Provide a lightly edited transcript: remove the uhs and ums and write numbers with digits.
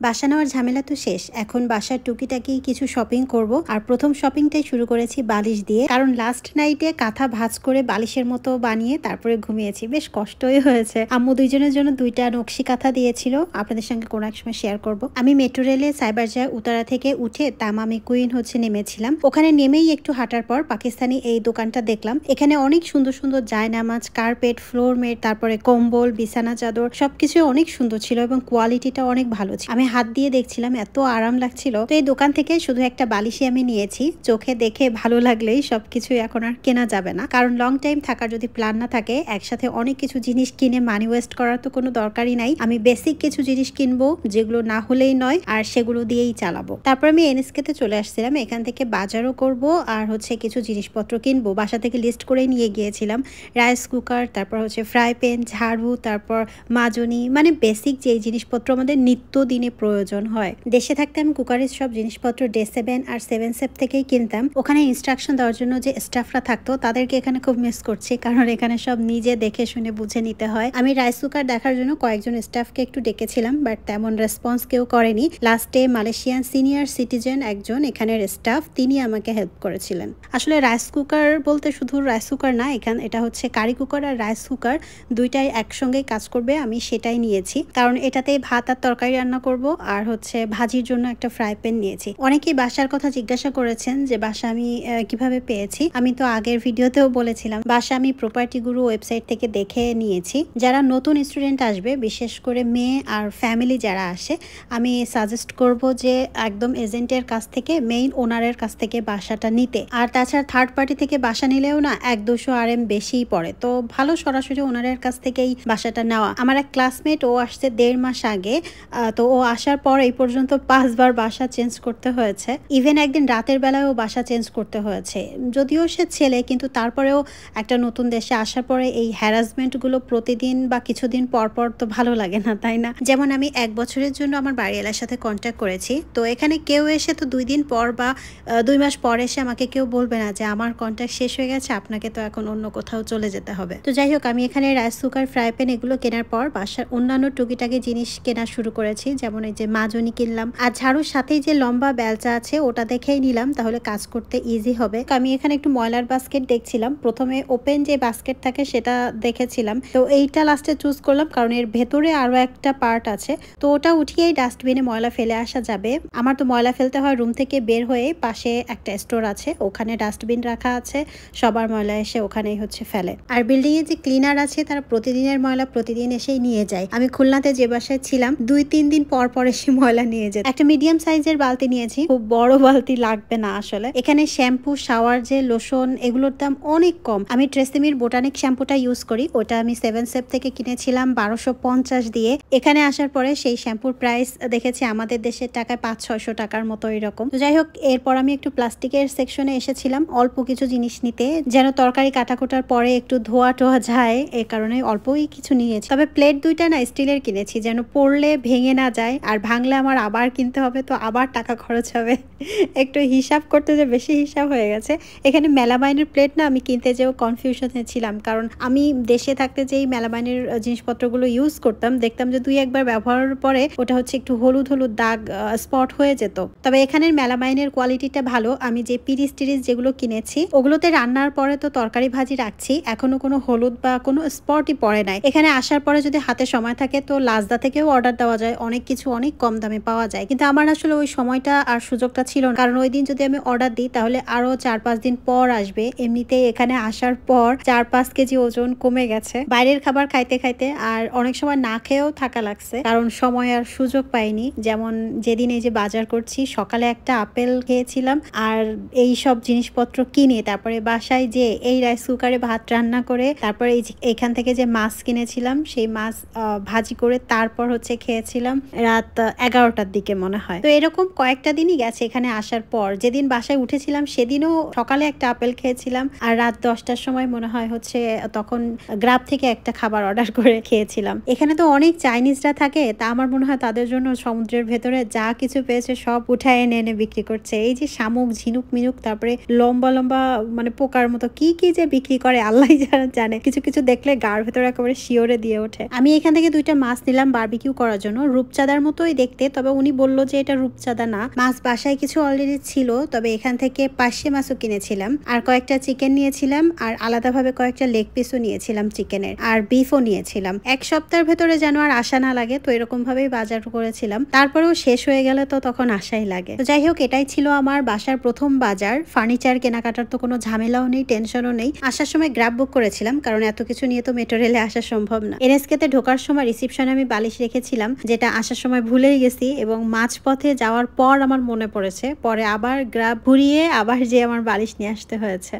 বাসা নেওয়ার ঝামেলা তো শেষ। এখন বাসার টুকিটাকি কিছু শপিং করব। আর প্রথম শপিংটাই শুরু করেছি বালিশ দিয়ে। কারণ লাস্ট নাইটে কাঁথা ভাঁজ করে বালিশের মতো বানিয়ে তারপরে ঘুমিয়েছি। বেশ কষ্টই হয়েছে। আম্মু দুইজনের জন্য ২টা নকশি কাঁথা দিয়েছিল। আপনাদের সঙ্গে কোনো এক সময় শেয়ার করব। আমি মেট্রো রেলে সাইবারজার উত্তরা থেকে উঠে তামামি কুইন নেমেছিলাম। ওখানে নেমেই একটু হাঁটার পর পাকিস্তানি এই দোকানটা দেখলাম। এখানে অনেক সুন্দর সুন্দর জায়নামাজ, কার্পেট, ফ্লোর মেট, তারপরে কম্বল, বিছানা চাদর সবকিছু অনেক সুন্দর ছিল এবং কোয়ালিটিটা অনেক ভালো ছিল। আমি হাত দিয়ে দেখছিলাম, এত আরাম লাগছিল। তো এই দোকান থেকে শুধু একটা বালিশই আমি নিয়েছি। চোখে দেখে ভালো লাগলেই সবকিছু এখন আর কেনা যাবে না, কারণ লং টাইম থাকার যদি প্ল্যান না থাকে একসাথে অনেক কিছু জিনিস কিনে মানি ওয়েস্ট করার তো কোনো দরকারই নাই। আমি বেসিক কিছু জিনিস কিনবো যেগুলো না হলেই নয়, আর সেগুলো দিয়েই চালাবো। তারপর আমি এনএসকে চলে আসছিলাম। এখান থেকে বাজারও করব আর কিছু জিনিসপত্র কিনবো। বাসা থেকে লিস্ট করে নিয়ে গিয়েছিলাম। রাইস কুকার, তারপর ফ্রাই প্যান, ঝাড়ু, তারপর মাজনি, মানে বেসিক যে জিনিসপত্র আমাদের নিত্যদিনে প্রয়োজন হয়। দেশে থাকতে আমি কুকারের সব জিনিসপত্র ডে7 আর 7 থেকেই কিনতাম। ওখানে ইনস্ট্রাকশন দেওয়ার জন্য যে স্টাফরা থাকতো তাদেরকে এখানে খুব মিস করছি, কারণ এখানে সব নিজে দেখে শুনে বুঝে নিতে হয়। আমি রাইস কুকার দেখার জন্য কয়েকজন স্টাফকে একটু ডেকেছিলাম, বাট তেমন রেসপন্স কেউ করেনি। লাস্টে মালয়েশিয়ান সিনিয়র সিটিজেন একজন এখানের স্টাফ, তিনি আমাকে হেল্প করেছিলেন। আসলে রাইস কুকার বলতে শুধু রাইস কুকার না, এটা হচ্ছে কারি কুকার আর রাইস কুকার দুইটাই একসঙ্গেই কাজ করবে। আমি সেটাই নিয়েছি, কারণ এটাতেই ভাত আর তরকারি রান্না করব, আর ভাজির জন্য একটা ফ্রাই প্যান নিয়েছি। অনেকেই বাসার কথা জিজ্ঞাসা করেছেন যে বাসা আমি কিভাবে পেয়েছি। আমি তো আগের ভিডিওতেও বলেছিলাম বাসা আমি প্রপার্টি গুরু ওয়েবসাইট থেকে দেখে নিয়েছি। যারা নতুন স্টুডেন্ট আসবে, বিশেষ করে মেয়ে আর ফ্যামিলি যারা আসে, আমি সাজেস্ট করব যে একদম এজেন্টের কাছ থেকে, মেইন ওনারের কাছ থেকে বাসাটা নিতে। আর তাছাড়া থার্ড পার্টি থেকে বাসা নিলেও না 100-200 RM বেশিই পড়ে, তো ভালো সরাসরি ওনারের কাছ থেকেই বাসাটা নেওয়া। আমার এক ক্লাসমেট, ও আসছে 1.5 মাস আগে, তো ও আসার পর এই পর্যন্ত 5 বার বাসা চেঞ্জ করতে হয়েছে। ইভেন একদিন রাতের বেলায়ও বাসা চেঞ্জ করতে হয়েছে। যদিও সে ছেলে, কিন্তু তারপরেও একটা নতুন দেশে আসার পরে এই হ্যারাসমেন্টগুলো প্রতিদিন বা কিছুদিন পর পর তো ভালো লাগে না, তাই না? যেমন আমি 1 বছরের জন্য আমার বাড়িওয়ালার সাথে কন্ট্যাক্ট করেছি। তো এখানে কেউ এসে তো 2 দিন পর বা 2 মাস পর এসে আমাকে কেউ বলবে না যে আমার কন্ট্যাক্ট শেষ হয়ে গেছে, আপনাকে তো এখন অন্য কোথাও চলে যেতে হবে। তো যাই হোক, আমি এখানে রাইস কুকার, ফ্রাই প্যান এগুলো কেনার পর বাসার অন্যান্য টুকিটাকি জিনিস কেনা শুরু করেছি। যেমন এই যে মাজনি কিনলাম, আর ঝাড়ুর সাথেই যে লম্বা বেলচা আছে ওটা দেখেই নিলাম, তাহলে কাজ করতে ইজি হবে। আমি এখানে একটু ময়লার বাস্কেট দেখছিলাম। প্রথমে ওপেন যে বাস্কেট থাকে সেটা দেখেছিলাম, তো এইটা লাস্টে চুজ করলাম, কারণ এর ভেতরে আরো একটা পার্ট আছে, তো ওটা উঠিয়েই ডাস্টবিনে ময়লা ফেলে আসা যাবে। আমার তো ময়লা ফেলতে হয় রুম থেকে বের হয়ে, পাশে একটা স্টোর আছে, ওখানে ডাস্টবিন রাখা আছে, সবার ময়লা এসে ওখানেই ফেলে। আর বিল্ডিং এ যে ক্লিনার আছে তারা প্রতিদিনের ময়লা প্রতিদিন এসেই নিয়ে যায়। আমি খুলনাতে যে বাসায় ছিলাম 2-3 দিন পর পর এসে ময়লা নিয়ে যেত। একটা মিডিয়াম সাইজের বালতি নিয়েছি, খুব বড় বালতি লাগবে না আসলে। এখানে শ্যাম্পু, শাওয়ার জেল, লোশন এগুলোর দাম অনেক কম। আমি ট্রেসেমির বোটানিক শ্যাম্পুটা ইউজ করি, ওটা আমি 7 থেকে কিনেছিলাম 1250 দিয়ে। এখানে আসার পরে সেই শ্যাম্পুর প্রাইস দেখেছি আমাদের দেশের টাকায় 500-600 টাকার মতো এরকম। তো যাই হোক, এরপর আমি একটু প্লাস্টিকের সেকশনে এসেছিলাম অল্প কিছু জিনিস নিতে, যেন তরকারি কাটাকুটার পরে একটু ধোয়া টোয়া যায়, এ কারণে অল্পই কিছু নিয়েছি। তবে প্লেট 2টা না স্টিলের কিনেছি, যেন পড়লে ভেঙে না যায়, আর ভাঙলে আমার আবার কিনতে হবে, তো আবার টাকা খরচ হবে। একটু হিসাব করতে যে বেশি হিসাব হয়ে গেছে। এখানে মেলামাইনের প্লেট না আমি কিনতে যেও কনফিউশনে ছিলাম, কারণ আমি দেশে থাকতে যেই মেলামাইনের জিনিসপত্রগুলো ইউজ করতাম, দেখতাম যে 2-1 বার ব্যবহারের পরে ওটা একটু হলুদ হলুদ দাগ, স্পট হয়ে যেত। তবে এখানের মেলামাইনের কোয়ালিটিটা ভালো। আমি যে পিরিচ টিরিচ যেগুলো কিনেছি ওগুলোতে রান্নার পরে তো তরকারি ভাজি রাখছি, এখনো কোনো হলুদ বা কোনো স্পটই পড়ে নাই। এখানে আসার পরে যদি হাতে সময় থাকে তো লাজদা থেকেও অর্ডার দেওয়া যায়, অনেক কিছু অনেক কম দামে পাওয়া যায়। কিন্তু আমার আসলে ওই সময়টা আর সুযোগটা ছিল না, কারণ ওই দিন যদি আমি অর্ডার দিই তাহলে আরো 4-5 দিন পর আসবে। এমনিতেই এখানে আসার পর 4-5 কেজি ওজন কমে গেছে বাইরের খাবার খাইতে খাইতে, আর অনেক সময় না খেয়েও থাকা লাগছে, কারণ সময় আর সুযোগ পাইনি। যেমন যেদিন এই যে বাজার করছি, সকালে একটা আপেল খেয়েছিলাম, আর এই সব জিনিসপত্র কিনে তারপরে বাসায় যে এই রাইস কুকারে ভাত রান্না করে, তারপরে এইখান থেকে যে মাছ কিনেছিলাম সেই মাছ ভাজি করে তারপর খেয়েছিলাম রাত 11টার দিকে মনে হয়। তো এরকম কয়েকটা দিনই গেছে এখানে আসার পর। যেদিন বাসায় উঠেছিলাম সেদিনও সকালে একটা আপেল খেয়েছিলাম, আর রাত 10টার সময় মনে হয় তখন গ্রাব থেকে একটা খাবার অর্ডার করে খেয়েছিলাম। এখানে তো অনেক চাইনিজরা থাকে, তা আমার মনে হয় তাদের জন্য সমুদ্রের ভেতরে যা কিছু পেয়েছে সব উঠায় এনে এনে বিক্রি করছে। এই যে শামুক, ঝিনুক মিনুক, তারপরে লম্বা লম্বা মানে পোকার মতো কি কি যে বিক্রি করে আল্লাহ জানে। কিছু কিছু দেখলে গার ভেতরে একেবারে শিওরে দিয়ে ওঠে। আমি এখান থেকে 2টা মাছ নিলাম বারবিকিউ করার জন্য। রূপচাঁদার মতোই দেখতে, তবে উনি বলল যে এটা রূপচাঁদা না। মাছ বাসায় কিছু অলরেডি ছিল, তবে এখান থেকে পার্শে মাছও কিনেছিলাম, আর কয়েকটা চিকেন নিয়েছিলাম, আর আলাদাভাবে কয়েকটা লেগ পিসও নিয়েছিলাম চিকেনের, আর বিফও নিয়েছিলাম। এক সপ্তাহের ভেতরে যেন আর আশা না লাগে, তো এরকম ভাবেই বাজার করেছিলাম। তারপরেও শেষ হয়ে গেলে তো তখন আশাই লাগে। তো যাই হোক, এটাই ছিল আমার বাসার প্রথম বাজার। ফার্নিচার কেনাকাটার তো কোনো ঝামেলাও নেই, টেনশনও নেই। আসার সময় গ্র্যাব বুক করেছিলাম, কারণ এত কিছু নিয়ে তো মেট্রো রেলে আসা সম্ভব না। এনএসকেতে ঢোকার সময় রিসিপশনে আমি বালিশ রেখেছিলাম, যেটা আসার সময় ভুলেই গেছি, এবং মাঝপথে যাওয়ার পর আমার মনে পড়েছে। পরে আবার গ্র্যাব ঘুরিয়ে আবার যে আমার বালিশ নিয়ে আসতে হয়েছে।